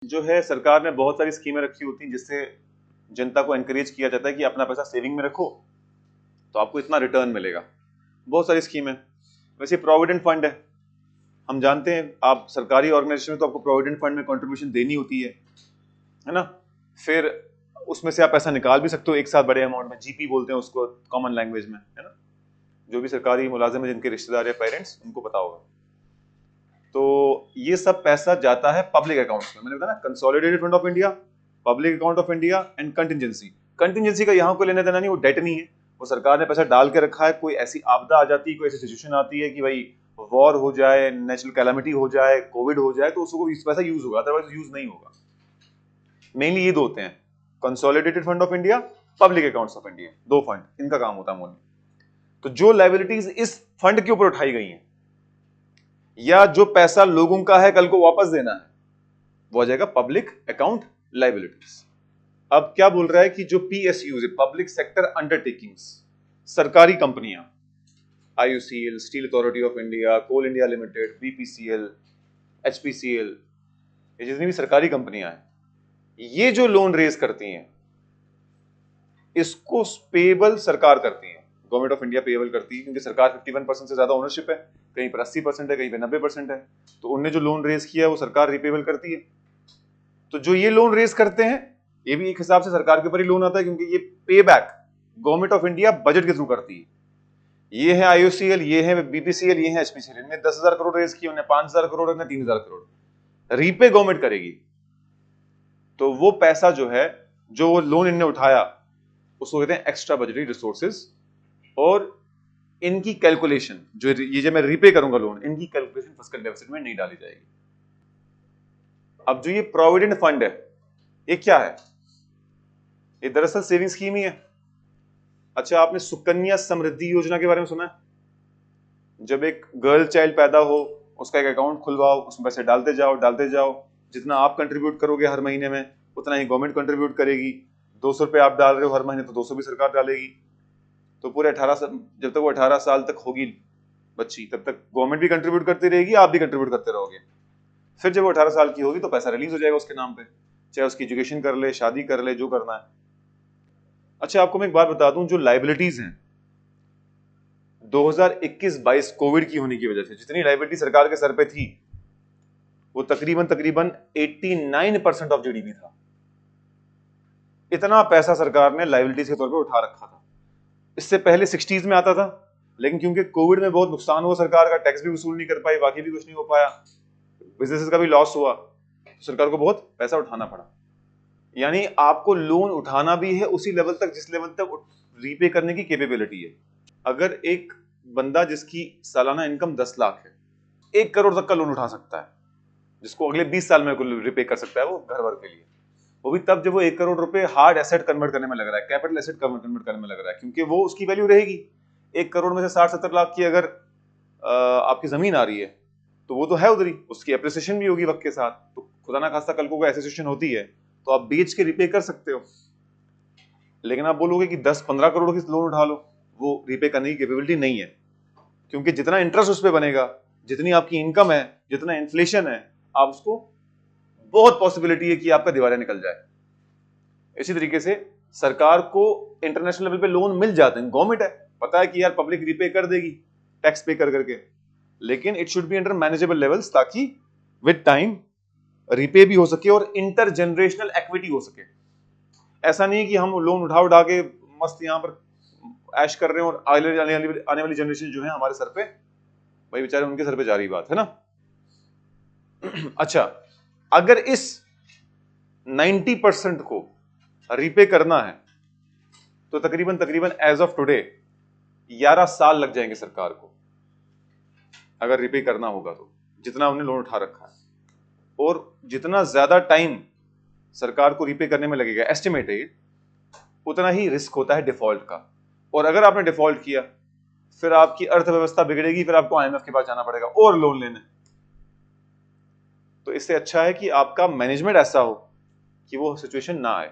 जो है सरकार ने बहुत सारी स्कीमें रखी होती हैं जिससे जनता को एनकरेज किया जाता है कि अपना पैसा सेविंग में रखो तो आपको इतना रिटर्न मिलेगा। बहुत सारी स्कीम है। वैसे प्रोविडेंट फंड है, हम जानते हैं आप सरकारी ऑर्गेनाइजेशन में तो आपको प्रोविडेंट फंड में कंट्रीब्यूशन देनी होती है ना। फिर उसमें से आप पैसा निकाल भी सकते हो एक साथ बड़े अमाउंट में, जीपी बोलते हैं उसको कॉमन लैंग्वेज में, है ना। जो भी सरकारी मुलाजिम है जिनके रिश्तेदार या पेरेंट्स, उनको पता होगा। तो ये सब पैसा जाता है पब्लिक अकाउंट्स में। मैंने बताया ना, consolidated fund of India, public account of India and contingency. Contingency का यहाँ को लेने देना नहीं, वो डेट नहीं है, वो सरकार ने पैसा डाल के रखा है। कोई ऐसी आपदा आ जाती है, कोई ऐसी सिचुएशन आती है कि भाई वॉर हो जाए, नेचुरल कैलामिटी हो जाए, कोविड हो जाए, तो उसको पैसा यूज होगा, अदरवाइज यूज नहीं होगा। मेनली ये दो होते हैं, consolidated fund of India, public accounts of India, दो फंड, इनका काम होता है मोनली। तो जो लायबिलिटीज इस फंड के ऊपर उठाई गई हैं या जो पैसा लोगों का है कल को वापस देना है, वो आ जाएगा पब्लिक अकाउंट लायबिलिटीज। अब क्या बोल रहा है कि जो पीएसयूज है, पब्लिक सेक्टर अंडरटेकिंग्स, सरकारी कंपनियां, IOCL, steel authority of India, coal India limited, BPCL, HPCL, ये जितनी भी सरकारी कंपनियां हैं, ये जो लोन रेज करती हैं इसको पेएबल सरकार करती है, गवर्नमेंट ऑफ इंडिया पेएबल करती है, क्योंकि सरकार 51% से ज्यादा ओनरशिप है, कहीं पर 80% है, कहीं पर 90% है। तो उनने जो लोन रेज किया है वो सरकार रिपेबल करती है। तो जो ये लोन रेज करते हैं ये भी एक हिसाब से सरकार के ऊपर ही लोन आता है, क्योंकि ये पे back government of India budget के थ्रू करती है। ये है आईओसीएल, ये है बीपीसीएल, ये है एचपीसीएल, इनने 10,000 करोड़ रेज किए, उन्हें 5,000 करोड़, उन्हें 3,000 करोड़ रीपे गवर्नमेंट करेगी। तो वो पैसा जो है, जो वो लोन इनने उठाया, उसको कहते हैं एक्स्ट्रा बजटरी रिसोर्सेज। और इनकी कैलकुलेशन, जो ये जब मैं रीपे करूंगा लोन, इनकी कैलकुलेशन फिस्कल डेफिसिट में नहीं डाली जाएगी। अब जो ये प्रोविडेंट फंड है, ये क्या है? ये दरअसल सेविंग स्कीम ही है। अच्छा, आपने सुकन्या समृद्धि योजना के बारे में सुना है? जब एक गर्ल चाइल्ड पैदा हो, उसका एक अकाउंट खुलवाओ, उसमें पैसे डालते जाओ, जितना आप कंट्रीब्यूट करोगे हर महीने में उतना ही गवर्नमेंट कंट्रीब्यूट करेगी। 200 रुपए आप डाल रहे हो हर महीने, तो 200 भी सरकार डालेगी। तो पूरे 18 साल, जब तक वो 18 साल तक होगी बच्ची, तब तक गवर्नमेंट भी कंट्रीब्यूट करती रहेगी, आप भी कंट्रीब्यूट करते रहोगे। फिर जब वो 18 साल की होगी तो पैसा रिलीज हो जाएगा उसके नाम पे, चाहे उसकी एजुकेशन कर ले, शादी कर ले, जो करना है। अच्छा, आपको मैं एक बात बता दूं, जो लाइबिलिटीज हैं 2021-22 कोविड की होने की वजह से जितनी लाइबिलिटी सरकार के सर पे थी, वो तकरीबन 89% ऑफ जीडीपी था। इतना पैसा सरकार ने लाइबिलिटीज के तौर पे उठा रखा था। इससे पहले 60s में आता था, लेकिन क्योंकि कोविड में बहुत नुकसान हुआ, सरकार का टैक्स भी वसूल नहीं कर पाई, बाकी भी कुछ नहीं हो पाया, बिजनेसेस का भी लॉस हुआ, तो सरकार को बहुत पैसा उठाना पड़ा। यानी आपको लोन उठाना भी है उसी लेवल तक जिस लेवल तक रीपे करने की कैपेबिलिटी है। अगर एक बंदा जिसकी सालाना इनकम 10 लाख है, 1 करोड़ तक का लोन उठा सकता है, जिसको अगले 20 साल में रिपे कर सकता है वो घर वर के लिए, वो भी तब जब वो 1 करोड़ रुपए हार्ड एसेट कन्वर्ट करने में लग रहा है, कैपिटल एसेट कन्वर्ट करने में लग रहा है, क्योंकि वो उसकी वैल्यू रहेगी। 1 करोड़ में से 60-70 लाख की अगर आपकी जमीन आ रही है तो वो तो है उधर ही, उसकी एप्रिसिएशन भी होगी वक्त के साथ। तो खुदा ना खास्ता कल को कोई ऐसी सिचुएशन होती है तो आप बेच के रिपे कर सकते हो। लेकिन आप बोलोगे कि 10-15 करोड़ की लोन उठा लो, वो रिपे करने की कैपेबिलिटी नहीं है, क्योंकि जितना इंटरेस्ट उस पर बनेगा, जितनी आपकी इनकम है, जितना इन्फ्लेशन है, आप उसको बहुत पॉसिबिलिटी है कि आपका दिवालिया निकल जाए। इसी तरीके से सरकार को इंटरनेशनल लेवल पे लोन मिल जाते हैं, गवर्नमेंट है, पता है कि यार पब्लिक रिपे कर देगी टैक्स पे कर करके, लेकिन it should be under manageable levels, ताकि विद टाइम रिपे भी हो सके और इंटर जनरेशनल इक्विटी हो सके। ऐसा नहीं कि हम लोन उठा के मस्त यहां पर ऐश कर रहे हैं और आने वाली जनरेशन जो है हमारे सर पे, भाई बेचारे उनके सर पे जा रही बात है ना। अच्छा, अगर इस 90% को रिपे करना है तो तकरीबन एज ऑफ टुडे 11 साल लग जाएंगे सरकार को, अगर रिपे करना होगा तो, जितना उन्होंने लोन उठा रखा है। और जितना ज्यादा टाइम सरकार को रिपे करने में लगेगा, एस्टिमेट है ये, उतना ही रिस्क होता है डिफॉल्ट का। और अगर आपने डिफॉल्ट किया फिर आपकी अर्थव्यवस्था बिगड़ेगी, फिर आपको आईएमएफ के पास जाना पड़ेगा और लोन लेने। तो इससे अच्छा है कि आपका मैनेजमेंट ऐसा हो कि वो सिचुएशन ना आए।